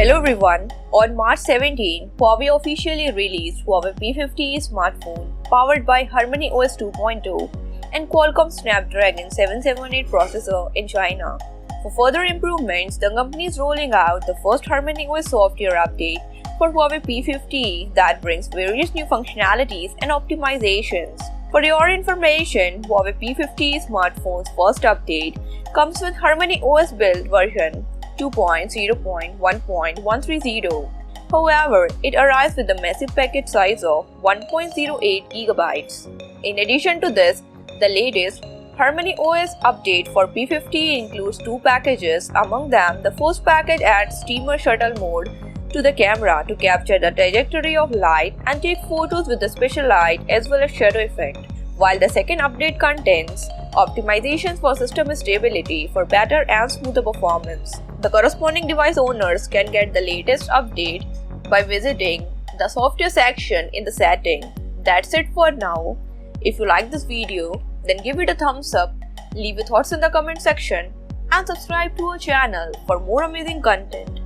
Hello everyone, on March 17, Huawei officially released Huawei P50E smartphone powered by HarmonyOS 2.0 and Qualcomm Snapdragon 778 processor in China. For further improvements, the company is rolling out the first HarmonyOS software update for Huawei P50E that brings various new functionalities and optimizations. For your information, Huawei P50E smartphone's first update comes with HarmonyOS build version 2.0.1.130. However, it arrives with a massive package size of 1.08 GB. In addition to this, the latest HarmonyOS update for P50 includes two packages. Among them, the first package adds steamer shuttle mode to the camera to capture the trajectory of light and take photos with the special light as well as shadow effect, while the second update contains optimizations for system stability for better and smoother performance. The corresponding device owners can get the latest update by visiting the software section in the setting. That's it for now. If you like this video, then give it a thumbs up, leave your thoughts in the comment section, and subscribe to our channel for more amazing content.